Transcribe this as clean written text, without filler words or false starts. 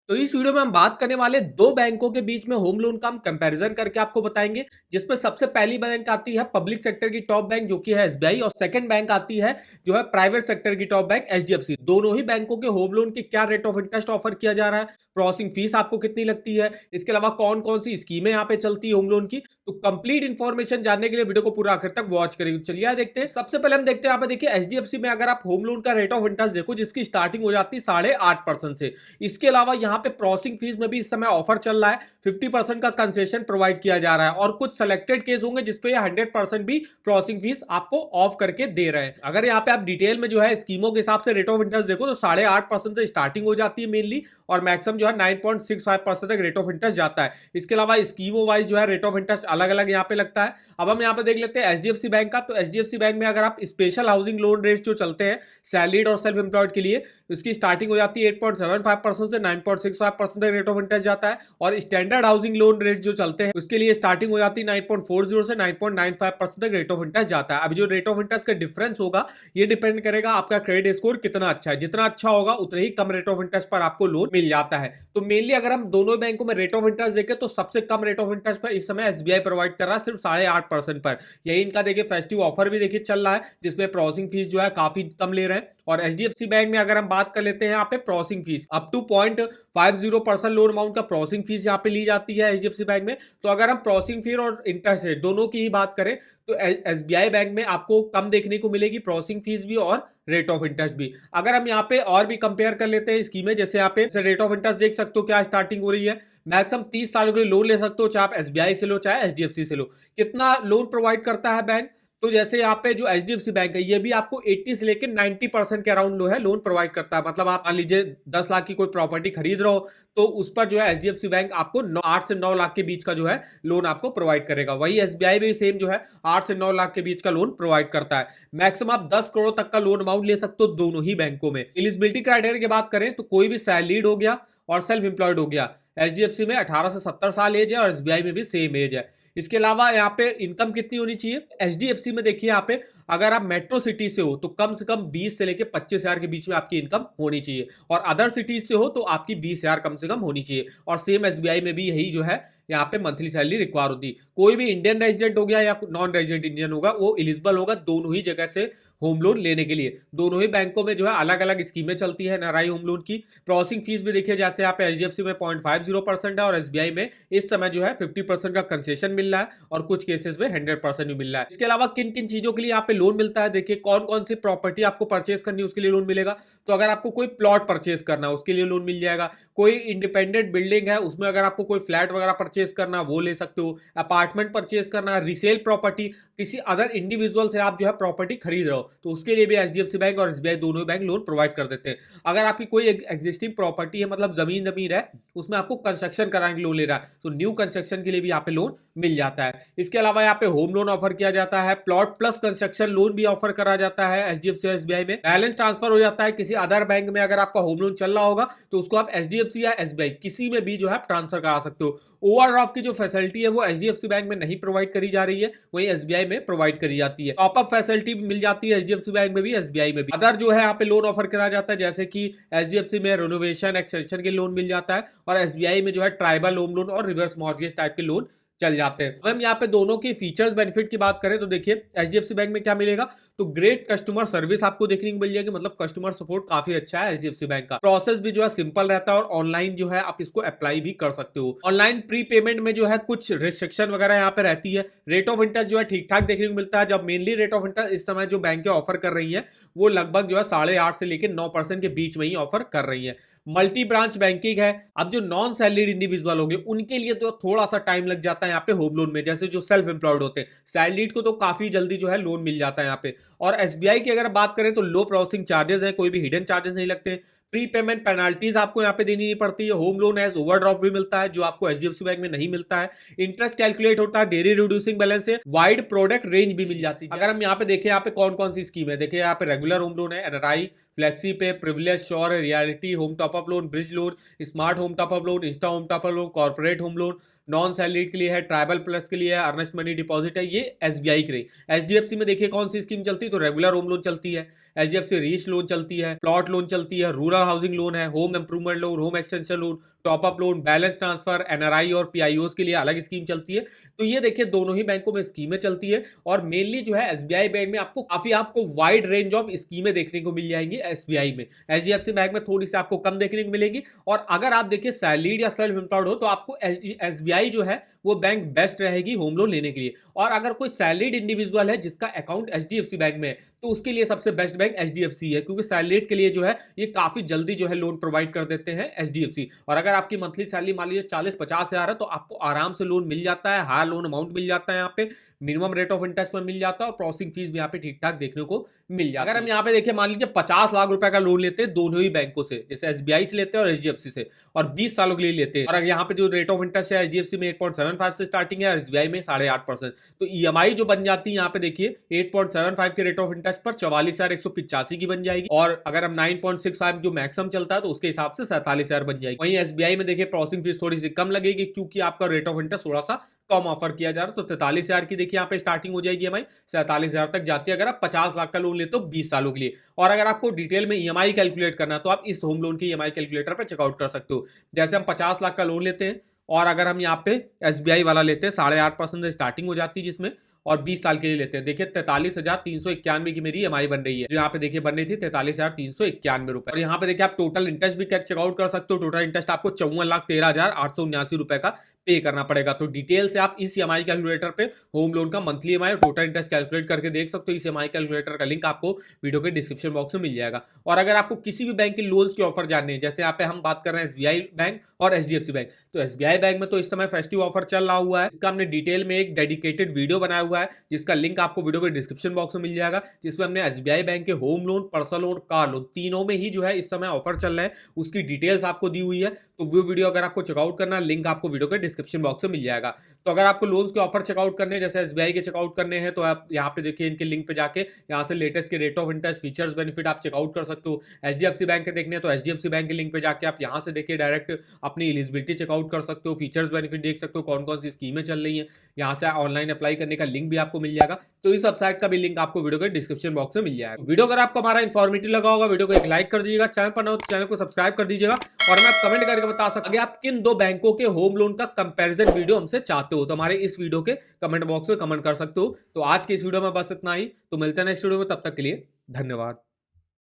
तो इस वीडियो में हम बात करने वाले दो बैंकों के बीच में होम लोन का हम कंपैरिजन करके आपको बताएंगे, जिसमें सबसे पहली बैंक आती है पब्लिक सेक्टर की टॉप बैंक जो कि है एसबीआई, और सेकंड बैंक आती है जो है प्राइवेट सेक्टर की टॉप बैंक एचडीएफसी। दोनों ही बैंकों के होम लोन की क्या रेट ऑफ इंटरेस्ट ऑफर किया जा रहा है, प्रोसेसिंग फीस आपको कितनी लगती है, इसके अलावा कौन कौन सी स्कीमें यहाँ पे चलती है होम लोन की। तो कंप्लीट इन्फॉर्मेशन जानने के लिए वीडियो को पूरा आखिर तक वॉच करेंगे। चलिए देखते हैं। सबसे पहले हम देखते हैं यहाँ पे, देखिए एचडीएफसी में अगर आप होम लोन का रेट ऑफ इंटरेस्ट देखो, जिसकी स्टार्टिंग हो जाती है 8.5% से। इसके अलावा यहाँ पे प्रोसेसिंग फीस में भी इस समय ऑफर चल रहा है, 50% का कंसेशन प्रोवाइड किया जा रहा है, और कुछ सेलेक्टेड केस होंगे जिसपे 100% भी प्रोसेसिंग फीस आपको ऑफ करके दे रहे हैं। अगर यहाँ पे आप डिटेल में जो है स्कीमों के हिसाब से रेट ऑफ इंटरेस्ट देखो तो 8.5% से स्टार्टिंग हो जाती है मेनली, और मैक्सिमम जो है 9.65% तक रेट ऑफ इंटरेस्ट जाता है। इसके अलावा स्कीमों वाइज जो है रेट ऑफ इंटरेस्ट अलग अलग यहाँ पे लगता है। अब हम यहाँ पे देख लेते हैं एचडीएफसी बैंक का। तो एचडीएफसी बैंक में अगर आप स्पेशल हाउसिंग लोन रेट जो चलते हैं सैलरीड और सेल्फ एम्प्लॉयड के लिए, उसकी स्टार्टिंग हो जाती है 8.75% से 9.65% तक रेट ऑफ इंटरेस्ट जाता है। और स्टैंडर्ड हाउसिंग लोन रेट जो चलते हैं उसके लिए स्टार्टिंग हो जाती है 9.40 से 9.95% तक रेट ऑफ इंटरेस्ट जाता है। अब जो रेट ऑफ इंटरेस्ट का डिफरेंस होगा ये डिपेंड करेगा आपका क्रेडिट स्कोर कितना अच्छा है। जितना अच्छा होगा उतने ही कम रेट ऑफ इंटरेस्ट पर आपको लोन मिल जाता है। तो मेनली अगर हम दोनों बैंकों में रेट ऑफ इंटरेस्ट देखें तो सबसे कम रेट ऑफ इंटरेस्ट पर इस समय एसबीआई प्रोवाइड कर रहा है, सिर्फ 8.5% पर। यही इनका देखिए फेस्टिव ऑफर भी देखिए चल रहा है, जिसमें प्रोसेसिंग फीस जो है काफी कम ले रहे हैं। और एचडीएफसी बैंक में अगर हम बात कर लेते हैं यहाँ पे processing fees up to 0.50% loan amount का प्रोसेसिंग फीस यहाँ पे ली जाती है एचडीएफसी बैंक में। तो अगर हम प्रोसेसिंग फीस और इंटरेस्ट रेट दोनों की ही बात करें तो एसबीआई बैंक में आपको कम देखने को मिलेगी, प्रोसेसिंग फीस भी और रेट ऑफ इंटरेस्ट भी। अगर हम यहाँ पे और भी कंपेयर कर लेते हैं स्कीमें, जैसे यहाँ पे रेट ऑफ इंटरेस्ट देख सकते हो क्या स्टार्टिंग हो रही है। मैक्सिमम 30 सालों के लिए लोन ले सकते हो, चाहे आप एसबीआई से लो चाहे एचडीएफसी से लो। कितना लोन प्रोवाइड करता है बैंक, तो जैसे यहाँ पे जो एचडीएफसी बैंक है ये भी आपको 80 से लेकर 90% के अराउंड लो है लोन प्रोवाइड करता है। मतलब आप मान लीजिए 10 लाख की कोई प्रॉपर्टी खरीद रहे हो तो उस पर जो है एचडीएफसी बैंक आपको 8 से 9 लाख के बीच का जो है लोन आपको प्रोवाइड करेगा। वही एसबीआई भी सेम जो है 8 से 9 लाख के बीच का लोन प्रोवाइड करता है। मैक्सिमम आप 10 करोड़ तक का लोन अमाउंट ले सकते हो दोनों ही बैंकों में। एलिजिबिलिटी क्राइटेरिया की बात करें तो कोई भी सैलरीड हो गया और सेल्फ एम्प्लॉयड हो गया। एचडीएफसी में 18 से 70 साल एज है और एसबीआई में भी सेम एज है। इसके अलावा यहाँ पे इनकम कितनी होनी चाहिए, एचडीएफसी में देखिए यहाँ पे अगर आप मेट्रो सिटी से हो तो कम से कम 20 से लेकर 25,000 के बीच में आपकी इनकम होनी चाहिए, और अदर सिटीज से हो तो आपकी 20,000 कम से कम होनी चाहिए। और सेम एसबीआई में भी यही जो है यहाँ पे मंथली सैलरी रिक्वायर होती। कोई भी इंडियन रेजिडेंट हो गया या नॉन रेजिडेंट इंडियन होगा वो एलिजिबल होगा दोनों ही जगह से होम लोन लेने के लिए। दोनों ही बैंकों में जो है अलग अलग स्कीमें चलती है नाराई होम लोन की। प्रोसेसिंग फीस भी देखिए, जैसे यहाँ पे एचडीएफसी में 0.50% है और एसबीआई में इस समय जो है 50% का कंसेशन मिल रहा है, और कुछ केसेस में 100% भी मिल रहा है। इसके अलावा किन किन चीजों के लिए यहाँ पे लोन मिलता है, देखिए कौन कौन सी प्रॉपर्टी आपको परचेज करनी है उसके लिए लोन मिलेगा। तो अगर आपको कोई प्लॉट परचेज करना है उसके लिए लोन मिल जाएगा। कोई इंडिपेंडेंट बिल्डिंग है उसमें अगर आपको कोई फ्लैट वगैरह परचेज करना वो ले सकते हो। अपार्टमेंट परचेज करना, रिसेल प्रॉपर्टी, किसी अदर इंडिविजुअल से आप जो है प्रॉपर्टी खरीद रहे हो तो उसके लिए भी एचडीएफसी बैंक और एसबीआई दोनों ही बैंक लोन प्रोवाइड कर देते हैं। अगर आपकी कोई एग्जिस्टिंग प्रॉपर्टी है, मतलब जमीन है, उसमें आपको कंस्ट्रक्शन कराने के लिए लोन ले रहा है तो न्यू कंस्ट्रक्शन के लिए भी यहाँ पे लोन मिल जाता है। इसके अलावा यहाँ पे होम लोन ऑफर किया जाता है, प्लॉट प्लस कंस्ट्रक्शन लोन भी ऑफर करा जाता है एचडीएफसी और एसबीआई में। बैलेंस ट्रांसफर हो जाता है किसी अदर बैंक में, अगर आपका होम लोन चल रहा होगा तो उसको आप एचडीएफसी या एसबीआई किसी में भी जो है ट्रांसफर करा सकते हो। ओवरड्राफ्ट की जो फैसिलिटी है वो एचडीएफसी बैंक में नहीं प्रोवाइड करी जा रही है, वही एसबीआई में प्रोवाइड करी जाती है। टॉपअप फैसिलिटी मिल जाती है एचडीएफसी बैंक में भी एसबीआई में भी। अदर जो है यहाँ पे लोन ऑफर करा जाता है, जैसे कि एचडीएफसी में रिनोवेशन एक्सटेंशन के लोन मिल जाता है, और एसबीआई में जो है ट्राइबल होम लोन और रिवर्स मॉर्गेज टाइप के लोन चल जाते हैं। अब हम यहाँ पे दोनों की फीचर्स बेनिफिट की बात करें तो देखिए एचडीएफसी बैंक में क्या मिलेगा, तो ग्रेट कस्टमर सर्विस आपको देखने को मिल जाएगी। मतलब कस्टमर सपोर्ट काफी अच्छा है एचडीएफसी बैंक का। प्रोसेस भी जो है सिंपल रहता है, और ऑनलाइन जो है आप इसको अप्लाई भी कर सकते हो। ऑनलाइन प्री पेमेंट में जो है कुछ रिस्ट्रिक्शन वगैरह यहाँ पे रहती है। रेट ऑफ इंटरेस्ट जो है ठीक ठाक देखने को मिलता है। जब मेनली रेट ऑफ इंटरेस्ट इस समय जो बैंक ऑफर कर रही है वो लगभग जो है 8.5 से लेकर 9% के बीच में ही ऑफर कर रही है। मल्टी ब्रांच बैंकिंग है। अब जो नॉन सैलरीड इंडिविजुअल होंगे उनके लिए तो थोड़ा सा टाइम लग जाता है यहाँ पे होम लोन में, जैसे जो सेल्फ एम्प्लॉयड होते हैं। सैलरीड को तो काफी जल्दी जो है लोन मिल जाता है यहाँ पे। और एसबीआई की अगर बात करें तो लो प्रोसेसिंग चार्जेस है, कोई भी हिडन चार्जेस नहीं लगते। प्री पेमेंट पेनाल्टीज आपको यहाँ पे देनी नहीं पड़ती है। होम लोन एज ओवरड्राफ्ट भी मिलता है जो आपको एचडीएफसी बैंक में नहीं मिलता है। इंटरेस्ट कैलकुलेट होता है, डेली रिड्यूसिंग बैलेंस से वाइड प्रोडक्ट रेंज भी मिल जाती है। अगर हम यहाँ पे देखें यहाँ पे कौन कौन सी स्कीम है, देखिए यहाँ पे रेगुलर होम लोन है, एनआरआई, फ्लेक्सी पे, privilege, sure, reality, home top up loan, bridge loan, smart home top up loan, Insta home top up loan, corporate home loan, non salaried के लिए है, ट्राइबल प्लस के लिए है, अर्नेस्ट मनी डिपॉजिट है। ये एसबीआई के लिए। एचडीएफसी में देखिए कौन सी स्कीम चलती है, तो रेगुलर होम लोन चलती है, एचडीएफसी रीच लोन चलती है, प्लॉट लोन चलती है, रूरल हाउसिंग लोन है, home improvement loan, home extension loan, top up loan, balance transfer, NRI और पीआईओस के लिए अलग स्कीम चलती है। तो ये देखिए दोनों ही बैंकों में स्कीमें चलती है और मेनली जो है एसबीआई बैंक में आपको वाइड रेंज ऑफ स्कीमें देखने को मिल जाएंगी एसबीआई में। एचडीएफसी बैंक में थोड़ी सी आपको कम देखने को मिलेगी। और अगर आप देखिए सैलरीड या सेल्फ एम्प्लॉयड हो तो आपको एसबीआई जो है वो बैंक बेस्ट रहेगी होम लोन लेने के लिए। और अगर कोई सैलरीड इंडिविजुअल है जिसका अकाउंट एचडीएफसी बैंक में है तो उसके लिए सबसे बेस्ट बैंक एचडीएफसी है, क्योंकि सैलरीड के लिए जो है ये काफी जल्दी जो है लोन प्रोवाइड कर देते हैं एचडीएफसी। और अगर आपकी मंथली सैलरी मान लीजिए 40-50 हजार है तो आपको आराम से लोन मिल जाता है, हायर लोन अमाउंट मिल जाता है, यहाँ पे मिनिमम रेट ऑफ इंटरेस्ट में मिल जाता है और प्रोसेसिंग फीस भी यहाँ पे ठीक ठाक देखने को मिल जाता है। अगर हम यहाँ पे देखिए मान लीजिए 50 लाख रुपए का लोन लेते हैं दोनों ही बैंकों से, जैसे एसबीआई से लेते हैं और एचडीएफसी से, और 20 सालों के लिए लेते हैं, और यहाँ पे जो रेट ऑफ इंटरेस्ट है एचडीएफसी में 8.75 से स्टार्टिंग है, एसबीआई में 8.5%। तो ईएमआई जो बन जाती है यहाँ पे देखिए 8.75 के रेट ऑफ इंटरेस्ट पर 44,185 की बन जाएगी। और अगर हम 9.65 जो मैक्सिमम चलता है तो उसके हिसाब से 47,000 बन जाएगी। वहीं एसबीआई में देखिए प्रोसेसिंग फीस थोड़ी सी कम लगेगी क्योंकि आपका रेट ऑफ इंटरेस्ट थोड़ा सा कम ऑफर किया जा रहा है। तो 43,000 की देखिए यहाँ पे स्टार्टिंग हो जाएगी ईएमआई, 47,000 तक जाती है अगर आप 50 लाख का लोन लेते हो 20 सालों के लिए। और अगर आपको डिटेल में ईएमआई कैलकुलेट करना है तो आप इस होम लोन की ईएमआई कैलकुलेटर पर चेकआउट कर सकते हो। जैसे हम 50 लाख का लोन लेते हैं और अगर हम यहाँ पे एसबीआई वाला लेते हैं 8.5% से स्टार्टिंग हो जाती है जिसमें, और 20 साल के लिए लेते हैं, देखिए 43,391 की मेरी ईएमआई बन रही है, जो यहाँ पे देखिए बन रही थी 43,391 रुपए। और यहाँ पे देखिए आप टोटल इंटरेस्ट भी चेकआउट कर सकते हो। टोटल इंटरेस्ट आपको 54,13,879 का पे करना पड़ेगा। तो डिटेल से आप इस ईएमआई कैलकुलेटर पे होम लोन का मंथली ईएमआई और टोटल इंटरेस्ट कैलकुलेट करके देख सकते हो। इस ईएमआई कैलकुलेटर का लिंक आपको वीडियो के डिस्क्रिप्शन बॉक्स में मिल जाएगा। और अगर आपको किसी भी बैंक के लोन्स के ऑफर जानने हैं, जैसे यहाँ पे हम बात कर रहे हैं एसबीआई बैंक और एचडीएफसी बैंक, तो एसबीआई बैंक में तो इस समय फेस्टिव ऑफर चल रहा हुआ है, इसका हमने डिटेल में एक डेडिकेटेड वीडियो बनाया हुआ है जिसका लिंक आपको वीडियो के डिस्क्रिप्शन बॉक्स में मिल जाएगा, जिसमें हमने एसबीआई बैंक के home loan, personal loan, car loan तीनों में ही जो है इस समय ऑफर चल रहा है, उसकी डिटेल्स आपको दी हुई है। तो वो वीडियो अगर आपको चेकआउट करना, लिंक आपको वीडियो के डिस्क्रिप्शन बॉक्स में मिल जाएगा। तो अगर आपको लोन्स के ऑफर चेकआउट करने हैं, जैसे एसबीआई के चेकआउट करने हैं, तो आप यहाँ पे देखिए इनके लिंक पे जाके यहाँ से लेटेस्ट के rate of interest, features, benefit आप चेकआउट कर सकते हो। एचडीएफसी बैंक के देखने हैं तो एचडीएफसी बैंक के लिंक पे जाके आप यहाँ से देखिए डायरेक्ट अपनी एलिजिबिलिटी चेकआउट कर सकते हो, फीचर्स बेनिफिट देख सकते हो, कौन कौन सी स्कीमें चल रही हैं। यहाँ से ऑनलाइन अप्लाई करने का लिंक भी आपको मिल जाएगा। तो इस वेबसाइट का भी लिंक आपको वीडियो के डिस्क्रिप्शन बॉक्स में मिल जाएगा। वीडियो अगर आपको हमारा इन्फॉर्मेटिव लगा होगा, वीडियो को एक लाइक कर दीजिएगा, चैनल पर ना हो तो चैनल को सब्सक्राइब कर दीजिएगा। और हमें आप कमेंट करके बता सकते हैं आप किन दो बैंकों के होम लोन का कंपैरिजन वीडियो हमसे चाहते हो, तो हमारे इस वीडियो के कमेंट बॉक्स में कमेंट कर सकते हो। तो आज के इस वीडियो में बस इतना ही, तो मिलते हैं नेक्स्ट वीडियो में, तब तक के लिए धन्यवाद।